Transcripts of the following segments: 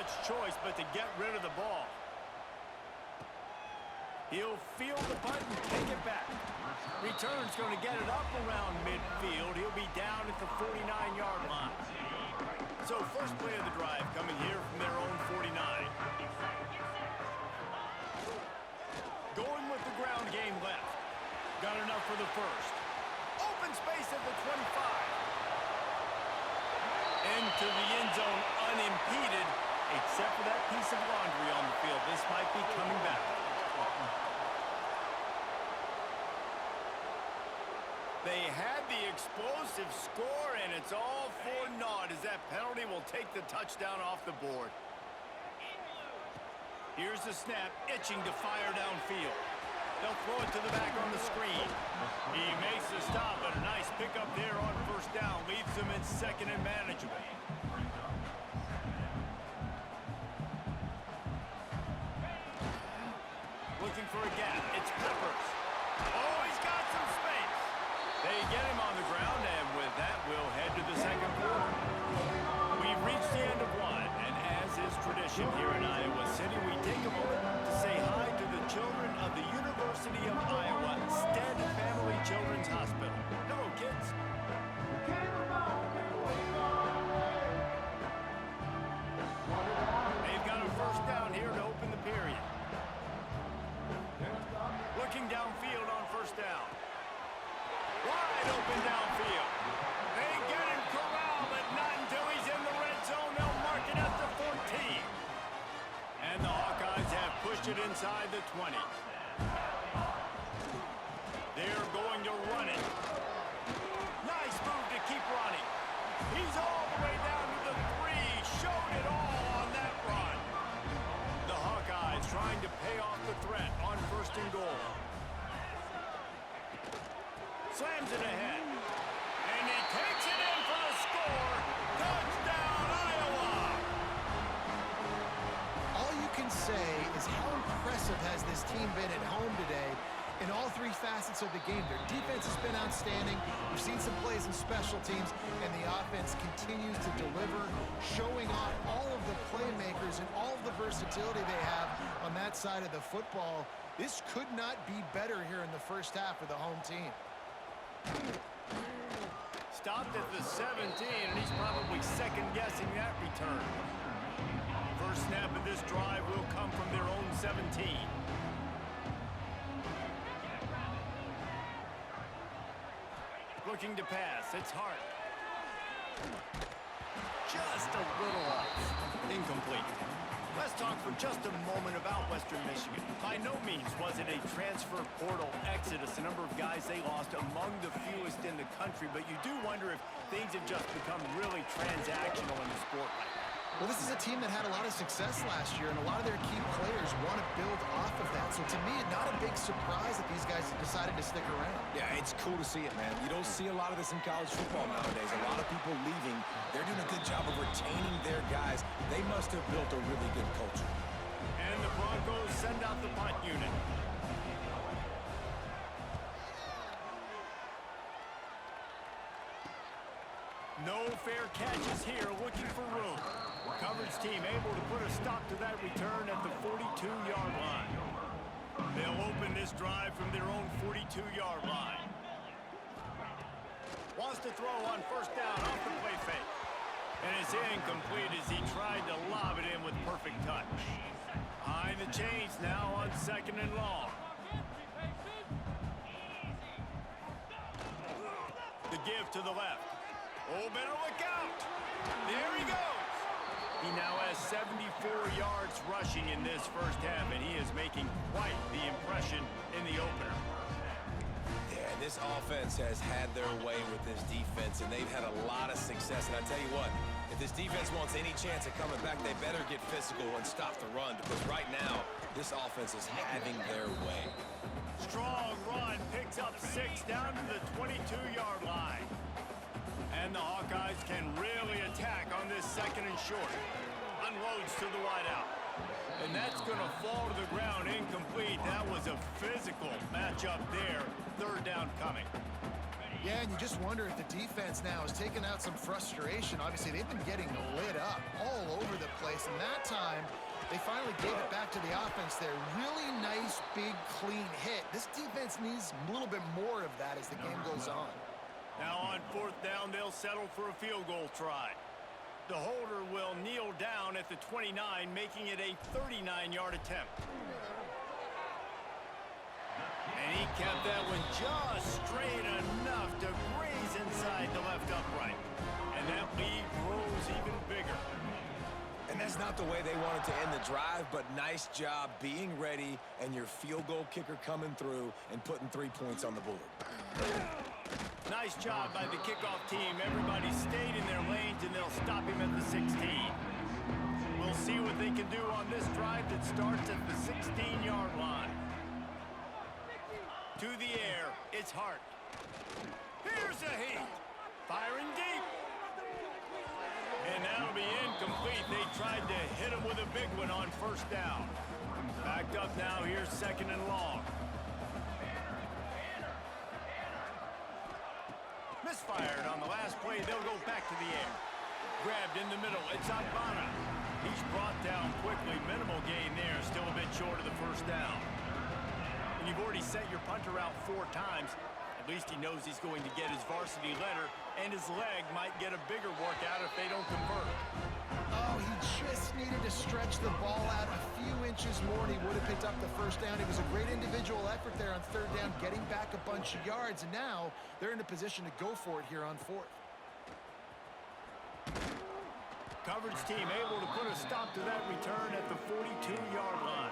much choice but to get rid of the ball. He'll field the punt and take it back. Return's going to get it up around midfield. He'll be down at the 49-yard line. So first play of the drive coming here from their own 49. Going with the ground game left. Got enough for the first. Open space at the 25. Into the end zone unimpeded, except for that piece of laundry on the field. This might be coming back. They had the explosive score, and it's all for naught as that penalty will take the touchdown off the board. Here's the snap, itching to fire downfield. They'll throw it to the back on the screen. He makes the stop, but a nice pickup there on first down. Leaves them in second and manageable. Looking for a gap. It's Peppers. Oh, he's got some space. They get him on the ground, and with that, we'll head to the second quarter. We've reached the end of one, and as is tradition here in Iowa City, we take a moment to say hi to the children of the University of Iowa Stead Family Children's Hospital. Hello, kids. They've got a first down here to open the period. Looking downfield on first down. Wide open downfield. They get him corralled, but not until he's in the red zone. They'll mark it at the 14. And the Hawkeyes have pushed it inside the 20. They're going to run it. Nice move to keep running. He's all the way down to the 3. Showed it all on that run. The Hawkeyes trying to pay off the threat on first and goal. Slams it ahead. And he takes it in for the score. Touchdown, Iowa! All you can say is how impressive has this team been at home today in all three facets of the game. Their defense has been outstanding. We've seen some plays in special teams, and the offense continues to deliver, showing off all of the playmakers and all of the versatility they have on that side of the football. This could not be better here in the first half for the home team. Stopped at the 17, and he's probably second-guessing that return. First snap of this drive will come from their own 17. Looking to pass. It's Hart. Just a little off. Incomplete. Let's talk for just a moment about Western Michigan. By no means was it a transfer portal exodus. A number of guys they lost, among the fewest in the country, but you do wonder if things have just become really transactional in the sport right now. Well, this is a team that had a lot of success last year, and a lot of their key players want to build off of that. So to me, not a big surprise that these guys have decided to stick around. Yeah, it's cool to see it, man. You don't see a lot of this in college football nowadays. A lot of people leaving. They're doing a good job of retaining their guys. They must have built a really good culture. And the Broncos send out the punt unit. No fair catches here, looking for room. Coverage team able to put a stop to that return at the 42-yard line. They'll open this drive from their own 42-yard line. Wants to throw on first down off the play fake. And it's incomplete as he tried to lob it in with perfect touch. Behind the chains now on second and long. The give to the left. Oh, better look out. There he goes. He now has 74 yards rushing in this first half, and he is making quite the impression in the opener. Yeah, this offense has had their way with this defense, and they've had a lot of success. And I tell you what, if this defense wants any chance of coming back, they better get physical and stop the run, because right now, this offense is having their way. Strong run, picks up 6 down to the 22-yard line. And the Hawkeyes can really attack on this second and short. Unloads to the wideout. And that's going to fall to the ground incomplete. That was a physical matchup there. Third down coming. Yeah, and you just wonder if the defense now has taken out some frustration. Obviously, they've been getting lit up all over the place, and that time they finally gave it back to the offense there. Really nice, big, clean hit. This defense needs a little bit more of that as the game goes on. Now on 4th down, they'll settle for a field goal try. The holder will kneel down at the 29, making it a 39-yard attempt. And he kept that one just straight enough to graze inside the left upright. And that lead grows even bigger. And that's not the way they wanted to end the drive, but nice job being ready and your field goal kicker coming through and putting 3 points on the board. Nice job by the kickoff team. Everybody stayed in their lanes, and they'll stop him at the 16. We'll see what they can do on this drive that starts at the 16-yard line. To the air, it's Hart. Here's a heat. Firing deep. And that'll be incomplete. They tried to hit him with a big one on 1st down. Backed up now. Here's 2nd and long. Misfired on the last play. They'll go back to the air. Grabbed in the middle. It's Agbana. He's brought down quickly. Minimal gain there. Still a bit short of the 1st down. When you've already set your punter out 4 times, at least he knows he's going to get his varsity letter, and his leg might get a bigger workout if they don't convert. Oh, he just needed to stretch the ball out a few inches more, and he would have picked up the 1st down. It was a great individual effort there on 3rd down, getting back a bunch of yards, and now they're in a position to go for it here on 4th. Coverage team able to put a stop to that return at the 42-yard line.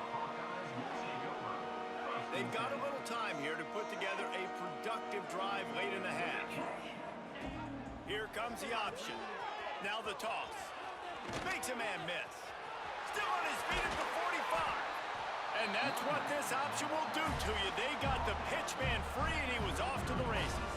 They've got a little time here to put together a productive drive late in the half. Here comes the option. Now the toss. Makes a man miss. Still on his feet at the 45. And that's what this option will do to you. They got the pitch man free, and he was off to the races.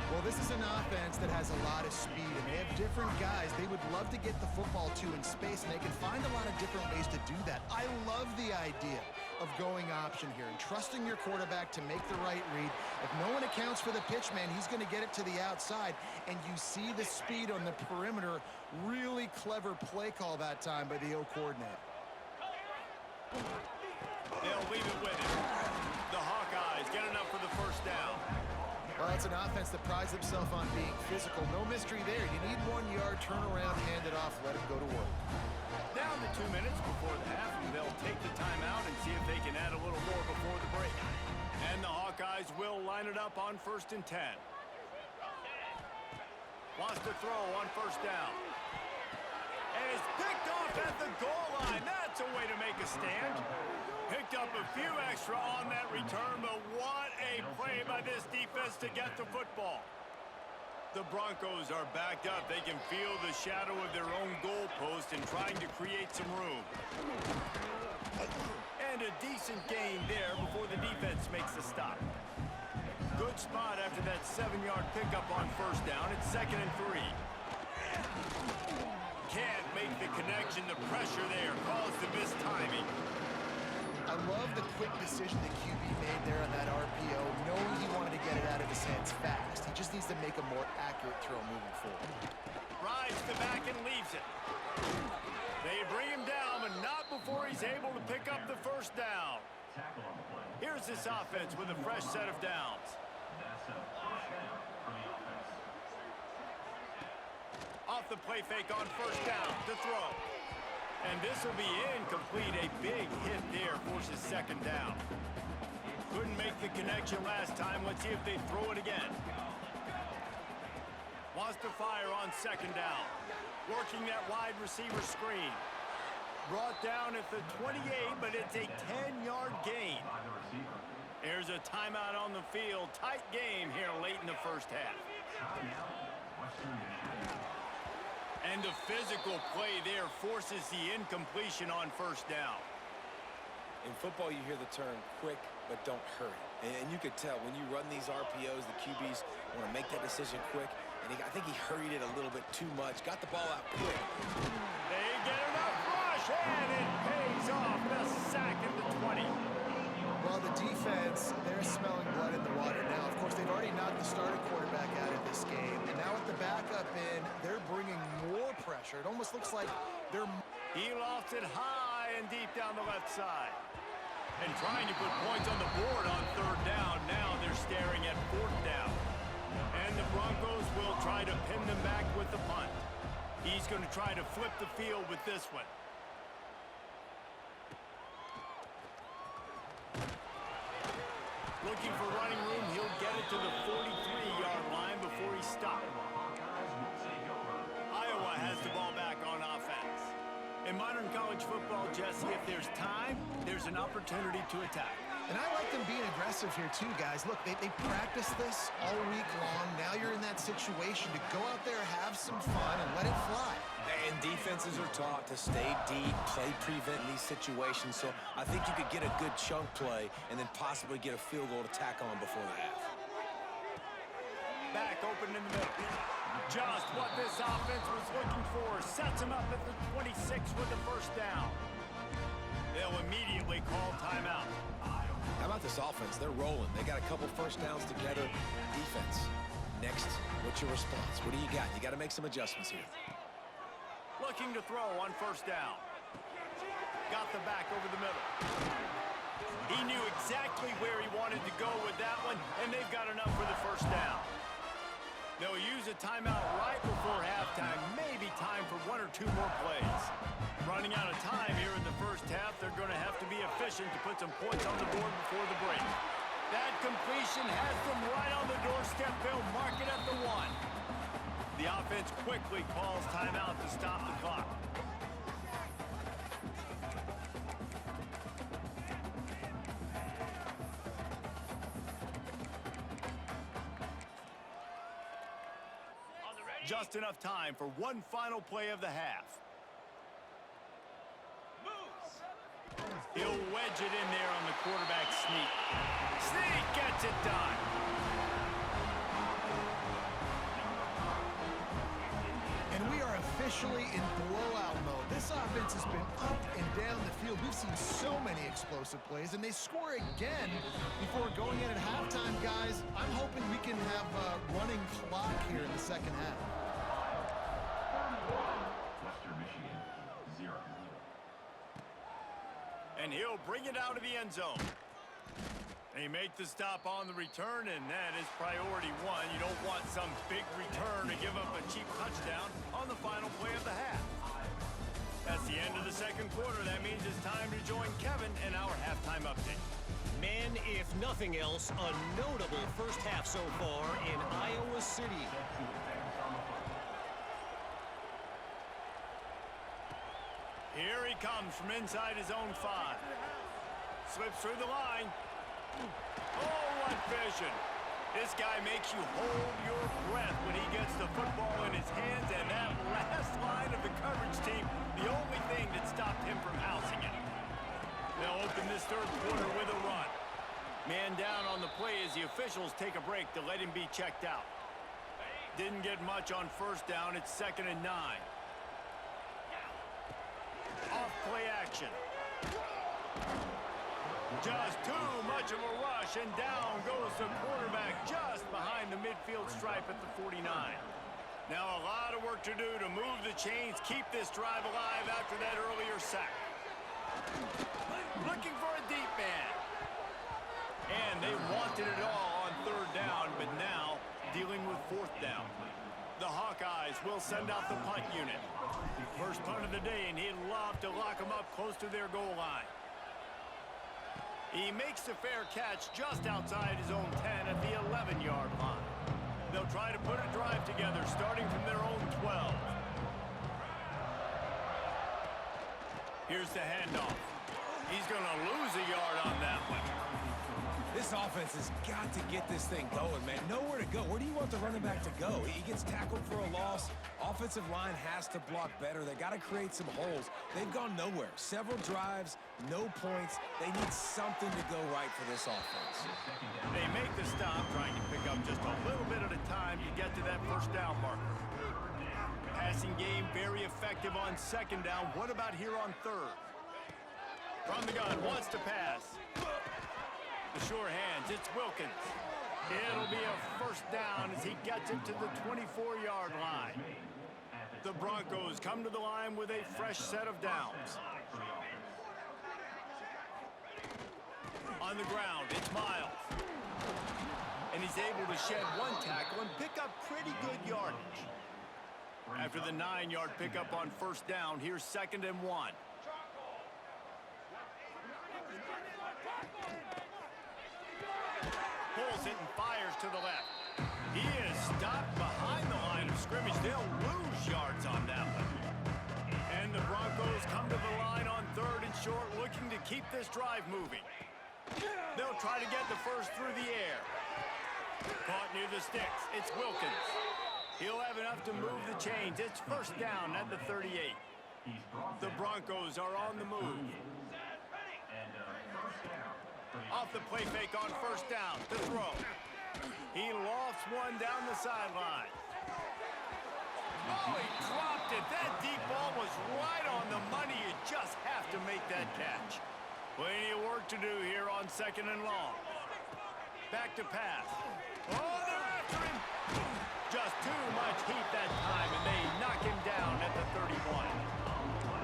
Well, this is an offense that has a lot of speed, and they have different guys they would love to get the football to in space, and they can find a lot of different ways to do that. I love the idea of going option here and trusting your quarterback to make the right read. If no one accounts for the pitch man, he's going to get it to the outside, and you see the speed on the perimeter. Really clever play call that time by the O coordinator. They'll leave it with him. The Hawkeyes get enough for the 1st down. Well, it's an offense that prides themselves on being physical. No mystery there. You need 1 yard, turn around, hand it off, let him go to work. Down to 2 minutes before the half, and they'll take the timeout and see if they can add a little more before the break. And the Hawkeyes will line it up on 1st and 10. Wants to throw on 1st down. And it's picked off at the goal line. That's a way to make a stand. Picked up a few extra on that return, but what a play by this defense to get the football. The Broncos are backed up. They can feel the shadow of their own goalpost and trying to create some room. And a decent gain there before the defense makes the stop. Good spot after that 7-yard pickup on 1st down. It's 2nd and 3. Can't make the connection. The pressure there caused the missed timing. I love the quick decision the QB made there on that RPO, knowing he wanted to get it out of his hands fast. He just needs to make a more accurate throw moving forward. Rides the back and leaves it. They bring him down, but not before he's able to pick up the 1st down. Here's this offense with a fresh set of downs. Off the play fake on 1st down to throw. And this will be incomplete. A big hit there forces 2nd down. Couldn't make the connection last time. Let's see if they throw it again. Wants to fire on 2nd down. Working that wide receiver screen. Brought down at the 28, but it's a 10-yard gain. There's a timeout on the field. Tight game here late in the 1st half. And the physical play there forces the incompletion on 1st down. In football, you hear the term quick, but don't hurry. And you could tell when you run these RPOs, the QBs want to make that decision quick. And I think he hurried it a little bit too much. Got the ball out quick. They get enough rush, and it pays off. The sack at the 20. Well, the defense, they're smelling blood in the water now. Of course, they've already knocked the starting quarterback out of this game. And now with the backup in, they're bringing more pressure. It almost looks like they're... He lofted high and deep down the left side. And trying to put points on the board on third down. Now they're staring at fourth down. And the Broncos will try to pin them back with the punt. He's going to try to flip the field with this one. Looking for running room, he'll get it to the 43-yard line before he stopped. Iowa has the ball back on offense. In modern college football, Jesse, if there's time, there's an opportunity to attack. And I like them being aggressive here too, guys. Look, they practice this all week long. Now you're in that situation to go out there, have some fun, and let it fly. And defenses are taught to stay deep, play prevent in these situations. So I think you could get a good chunk play and then possibly get a field goal to tack on before the half. Back open in the middle. Just what this offense was looking for. Sets him up at the 26 with the first down. They'll immediately call timeout. How about this offense? They're rolling. They got a couple first downs together. Defense. Next, what's your response? What do you got? You got to make some adjustments here. Looking to throw on first down. Got the back over the middle. He knew exactly where he wanted to go with that one, and they've got enough for the first down. They'll use a timeout right before halftime. Maybe time for one or two more plays. Running out of time here in the first half, they're going to have to be efficient to put some points on the board before the break. That completion has them right on the doorstep. They'll mark it at the 1. The offense quickly calls timeout to stop the clock. Just enough time for one final play of the half. He'll wedge it in there on the quarterback sneak. Sneak gets it done. And we are officially in blowout mode. This offense has been up and down the field. We've seen so many explosive plays, and they score again before going in at halftime, guys. I'm hoping we can have a running clock here in the second half. Western Michigan, 0. And he'll bring it out of the end zone. They make the stop on the return, and that is priority 1. You don't want some big return to give up a cheap touchdown on the final play of the half. That's the end of the second quarter. That means it's time to join Kevin in our halftime update. Men, if nothing else, a notable first half so far in Iowa City. Here he comes from inside his own 5. Slips through the line. Oh, what vision. This guy makes you hold your breath when he gets the football in his hands, and that last line of the coverage team, the only thing that stopped him from housing it. They'll open this third quarter with a run. Man down on the play as the officials take a break to let him be checked out. Didn't get much on first down. It's 2nd and 9. Off play action. Just too much of a rush, and down goes the quarterback just behind the midfield stripe at the 49. Now a lot of work to do to move the chains, keep this drive alive after that earlier sack. Looking for a deep man. And they wanted it all on third down, but now dealing with fourth down. The Hawkeyes will send out the punt unit. First punt of the day, and he'd love to lock them up close to their goal line. He makes the fair catch just outside his own 10 at the 11-yard line. They'll try to put a drive together starting from their own 12. Here's the handoff. He's going to lose a yard on that one. This offense has got to get this thing going, man. Nowhere to go. Where do you want the running back to go? He gets tackled for a loss. Offensive line has to block better. They got to create some holes. They've gone nowhere. Several drives, no points. They need something to go right for this offense. They make the stop, trying to pick up just a little bit at a time to get to that first down marker. Passing game very effective on second down. What about here on third? From the gun, wants to pass. The sure hands, it's Wilkins. It'll be a first down as he gets it to the 24-yard line. The Broncos come to the line with a fresh set of downs. On the ground, it's Miles. And he's able to shed one tackle and pick up pretty good yardage. After the 9-yard pickup on first down, here's 2nd and 1. Pulls it and fires to the left. He is stopped behind the line of scrimmage. They'll lose yards on that one. And the Broncos come to the line on 3rd and short, looking to keep this drive moving. They'll try to get the first through the air. Caught near the sticks. It's Wilkins. He'll have enough to move the chains. It's first down at the 38. The Broncos are on the move. Off the play fake on first down to throw. He lofts one down the sideline. Oh, he dropped it. That deep ball was right on the money. You just have to make that catch. Plenty of work to do here on 2nd and long. Back to pass. Oh, they're after him. Just too much heat that time, and they knock him down at the 31.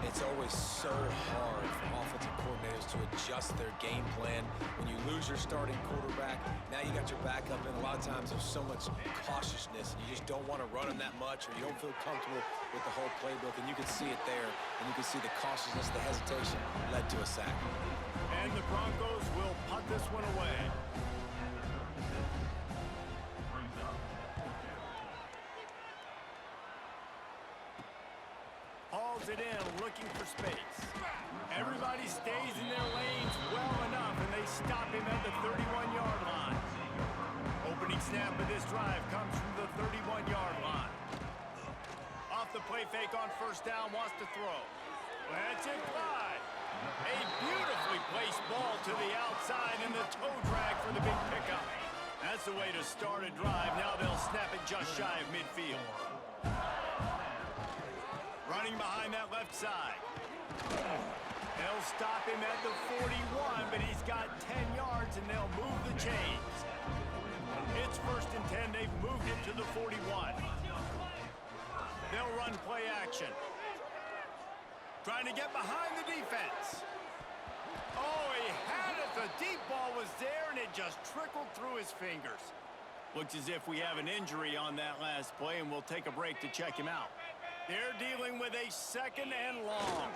It's always so hard for offensive coordinators to adjust their game plan. When you lose your starting quarterback, now you got your backup, and a lot of times there's so much cautiousness, and you just don't want to run them that much, or you don't feel comfortable with the whole playbook, and you can see it there, and you can see the cautiousness, the hesitation led to a sack. And the Broncos will punt this one away. Hauls it in, looking for space. Everybody stays in their lanes well enough, and they stop him at the 31-yard line. Opening snap of this drive comes from the 31-yard line. Off the play fake on first down, wants to throw. That's it, Clyde. A beautifully placed ball to the outside, and the toe drag for the big pickup. That's the way to start a drive. Now they'll snap it just shy of midfield. Running behind that left side. They'll stop him at the 41, but he's got 10 yards, and they'll move the chains. It's 1st and 10. They've moved it to the 41. They'll run play action. Trying to get behind the defense. Oh, he had it. The deep ball was there, and it just trickled through his fingers. Looks as if we have an injury on that last play, and we'll take a break to check him out. They're dealing with a 2nd and long.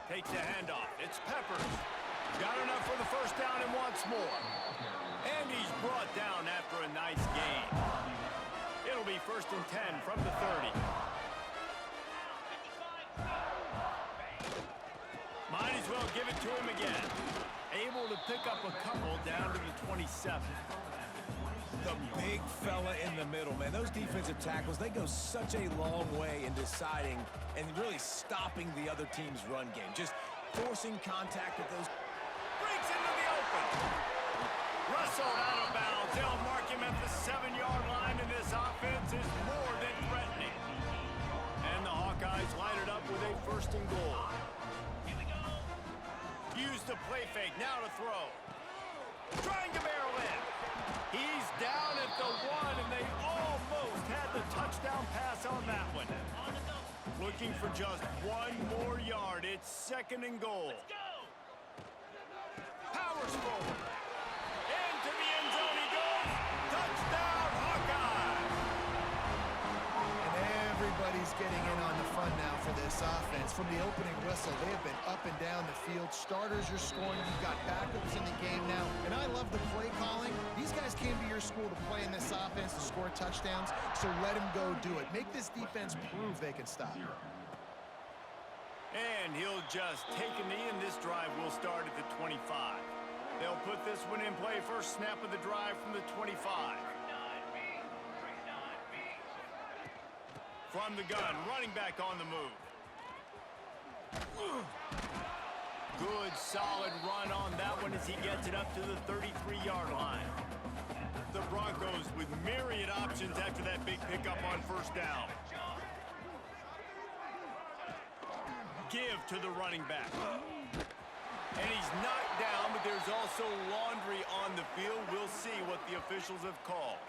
Takes the handoff. It's Peppers. Got enough for the first down and wants more. And he's brought down after a nice gain. It'll be 1st and 10 from the 30. Might as well give it to him again. Able to pick up a couple down to the 27. The big fella in the middle, man. Those defensive tackles, they go such a long way in deciding and really stopping the other team's run game. Just forcing contact with those. Breaks into the open. Russell out of bounds. They'll mark him at the 7-yard line, and this offense is more than threatening. And the Hawkeyes line it up with a 1st and goal. Use the play fake, now to throw. Trying to barrel in. He's down at the 1, and they almost had the touchdown pass on that one. Looking for just 1 more yard. It's 2nd and goal. Powers forward. Into the end zone he goes. Touchdown, Hawkeyes! And everybody's getting in on the fun now for this offense. From the opening whistle, they have been up and down the field. Starters are scoring. You've got backups in the game now. And I love the play calling. These guys came to your school to play in this offense to score touchdowns, so let them go do it. Make this defense prove they can stop. And he'll just take a knee, and this drive will start at the 25. They'll put this one in play. First snap of the drive from the 25. From the gun, running back on the move. Good, solid run on that one as he gets it up to the 33-yard line. The Broncos with myriad options after that big pickup on first down. Give to the running back. And he's knocked down, but there's also laundry on the field. We'll see what the officials have called.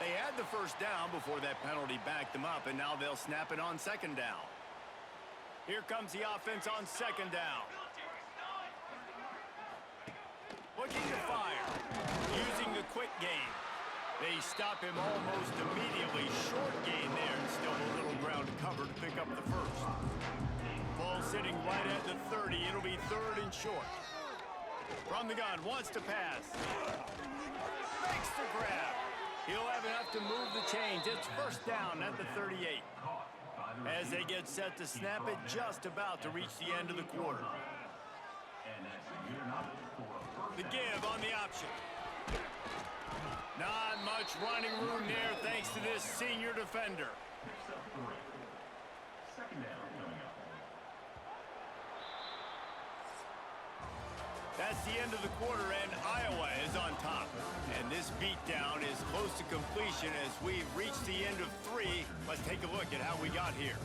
They had the first down before that penalty backed them up, and now they'll snap it on second down. Here comes the offense on second down. Looking to fire, using the quick game. They stop him almost immediately. Short gain there, and still a little ground cover to pick up the first. Ball sitting right at the 30. It'll be third and short. From the gun, wants to pass. Makes the grab. He'll have enough to move the chains. It's first down at the 38. As they get set to snap it, just about to reach the end of the quarter. The give on the option. Not much running room there thanks to this senior defender. Second down coming up. That's the end of the quarter, and Iowa is on top. And this beatdown is close to completion as we've reached the end of 3. Let's take a look at how we got here.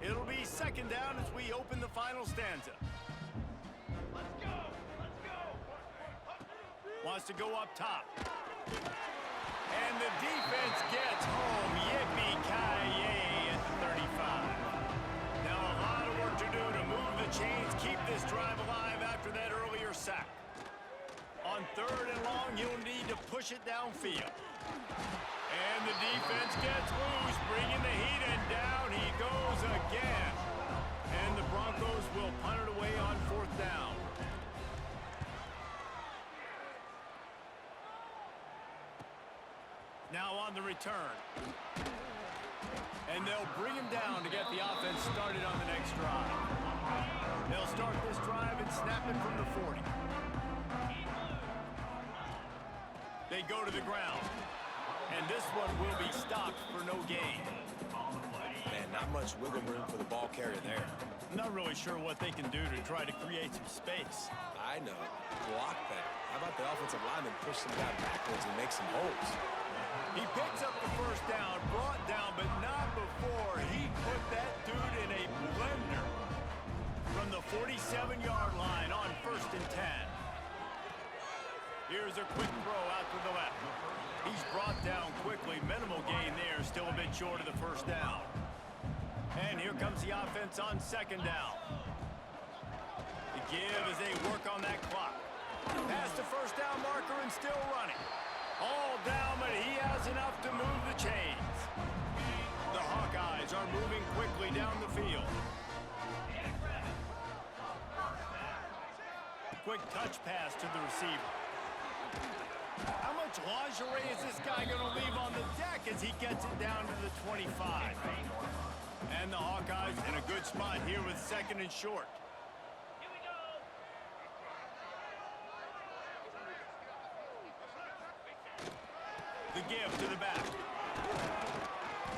It'll be second down as we open the final stanza. Let's go! Let's go! Wants to go up top. And the defense gets home. Yippee-ki-yay at the 35. Now a lot of work to do to move the chains, keep this drive alive after that earlier sack. On third and long, you'll need to push it downfield. And the defense gets loose, bringing the heat, and down he goes again. And the Broncos will punt it away on fourth down. Now on the return. And they'll bring him down to get the offense started on the next drive. They'll start this drive and snap it from the 40. They go to the ground. And this one will be stopped for no gain. Man, not much wiggle room for the ball carrier there. I'm not really sure what they can do to try to create some space. I know. Block that. How about the offensive lineman push some guy backwards and make some holes? He picks up the first down, brought down, but not before he put that dude in a blender from the 47-yard line on first and 10. Here's a quick throw out to the left. He's brought down quickly. Minimal gain there, still a bit short of the first down. And here comes the offense on second down. The give as they work on that clock. Past the first down marker and still running. All down, but he has enough to move the chains. The Hawkeyes are moving quickly down the field. Quick touch pass to the receiver. How much lingerie is this guy going to leave on the deck as he gets it down to the 25? And the Hawkeyes in a good spot here with second and short. The give to the back.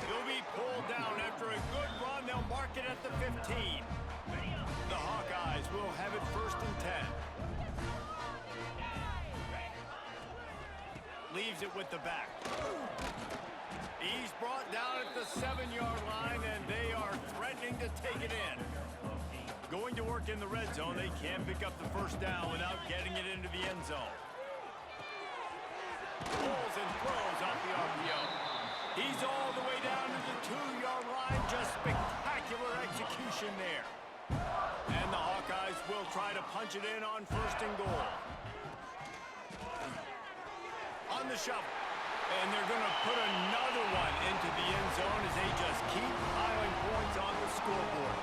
He'll be pulled down after a good run. They'll mark it at the 15. The Hawkeyes will have it first and 10. Leaves it with the back. He's brought down at the 7-yard line, and they are threatening to take it in. Going to work in the red zone, they can't pick up the first down without getting it into the end zone. Pulls and throws off the RPO. He's all the way down to the 2-yard line. Just spectacular execution there. And the Hawkeyes will try to punch it in on first and goal. On the shovel. And they're going to put another one into the end zone as they just keep piling points on the scoreboard.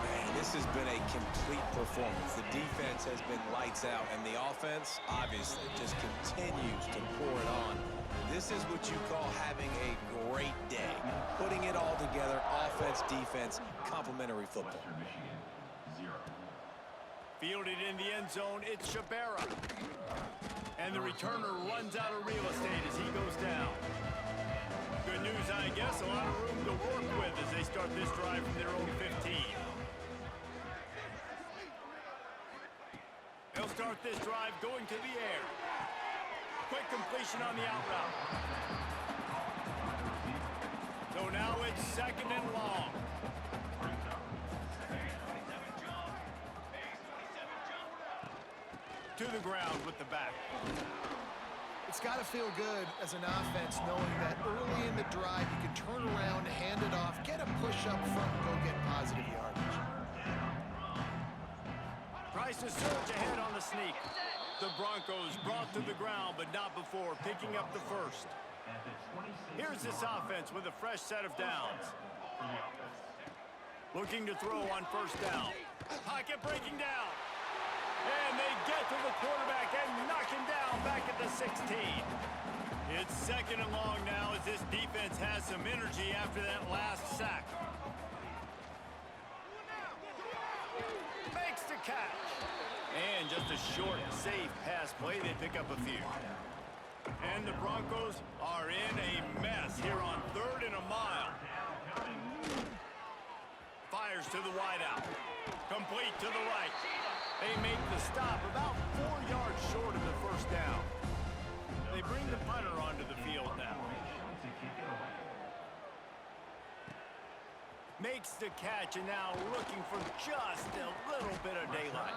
Man, this has been a complete performance. The defense has been lights out, and the offense, obviously, just continues to pour it on. This is what you call having a great day. Putting it all together, offense, defense, complimentary football. Western Michigan, 0. Fielded in the end zone, it's Shabera. And the returner runs out of real estate as he goes down. Good news, I guess, a lot of room to work with as they start this drive from their own 15. They'll start this drive going to the air. Quick completion on the out route. So now it's 2nd and long. To the ground with the back. It's got to feel good as an offense knowing that early in the drive you can turn around, hand it off, get a push up front, and go get positive yardage. Tries to surge ahead on the sneak. The Broncos brought to the ground, but not before picking up the first. Here's this offense with a fresh set of downs. Looking to throw on 1st down. Pocket breaking down. And they get to the quarterback and knock him down back at the 16. It's 2nd and long now as this defense has some energy after that last sack. Makes the catch. And just a short, safe pass play. They pick up a few. And the Broncos are in a mess here on 3rd and a mile. Fires to the wideout. Complete to the right. They make the stop about 4 yards short of the 1st down. They bring the punter onto the field now. Makes the catch and now looking for just a little bit of daylight.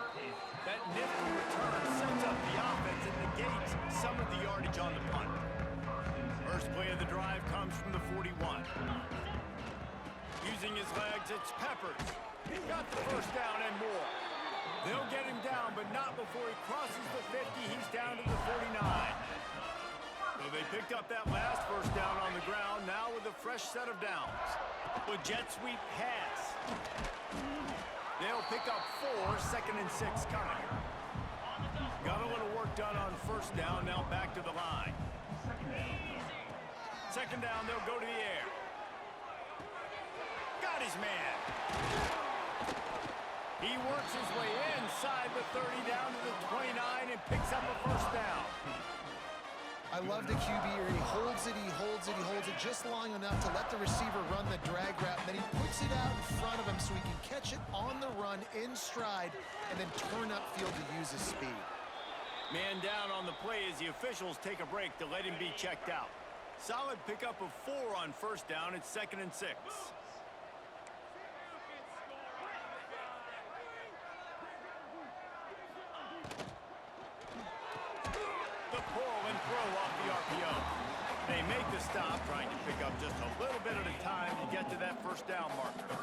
That nifty return sets up the offense and negates some of the yardage on the punt. First play of the drive comes from the 41. Using his legs, it's Peppers. He got the 1st down and more. They'll get him down, but not before he crosses the 50. He's down to the 49. So they picked up that last 1st down on the ground, now with a fresh set of downs. With jet sweep pass. They'll pick up 4, 2nd and 6 coming. Got a little work done on 1st down, now back to the line. 2nd down, they'll go to the air. Got his man. He works his way inside the 30 down to the 29 and picks up a 1st down. I love the QB here. He holds it, he holds it, he holds it just long enough to let the receiver run the drag route. And then he puts it out in front of him so he can catch it on the run in stride and then turn upfield to use his speed. Man down on the play as the officials take a break to let him be checked out. Solid pickup of 4 on 1st down. It's 2nd and 6. They make the stop, trying to pick up just a little bit at a time to get to that 1st down marker.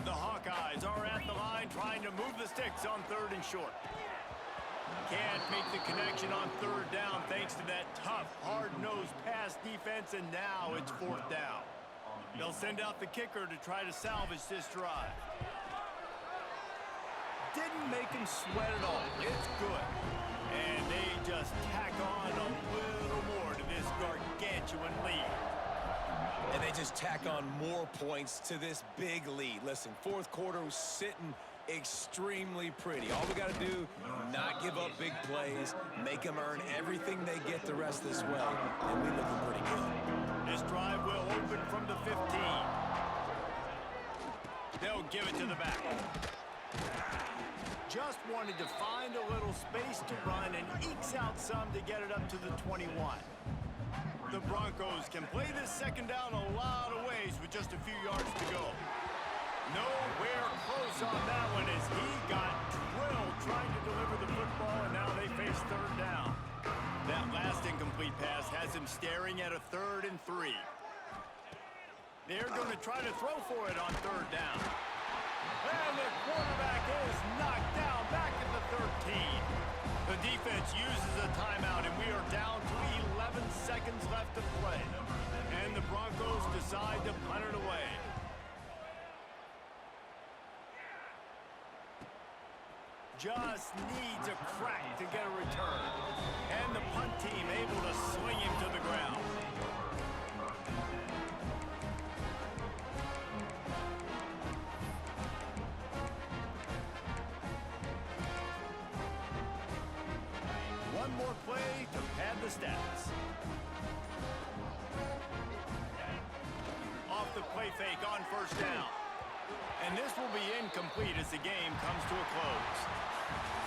The Hawkeyes are at the line trying to move the sticks on 3rd and short. Can't make the connection on 3rd down thanks to that tough, hard-nosed pass defense, and now it's 4th down. They'll send out the kicker to try to salvage this drive. Didn't make him sweat at all. It's good. And they just tack on a little more to this gargantuan lead. And they just tack on more points to this big lead. Listen, 4th quarter was sitting extremely pretty. All we got to do, not give up big plays, make them earn everything they get the rest of this way, and we looking pretty good. This drive will open from the 15. They'll give it to the back. Just wanted to find a little space to run and ekes out some to get it up to the 21. The Broncos can play this 2nd down a lot of ways with just a few yards to go. Nowhere close on that one as he got drilled trying to deliver the football, and now they face 3rd down. That last incomplete pass has him staring at a 3rd and 3. They're going to try to throw for it on 3rd down. And the quarterback is knocked down back at the 13. The defense uses a timeout, and we are down to 11 seconds left to play. And the Broncos decide to punt it away. Just needs a crack to get a return. And the punt team able to swing him to the ground. One more play to pad the stats. Off the play fake on 1st down. And this will be incomplete as the game comes to a close.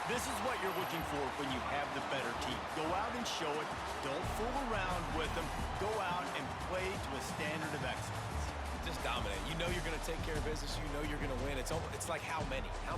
This is what you're looking for when you have the better team. Go out and show it. Don't fool around with them. Go out and play to a standard of excellence. Just dominate. You know you're going to take care of business. You know you're going to win. It's like how many? How many?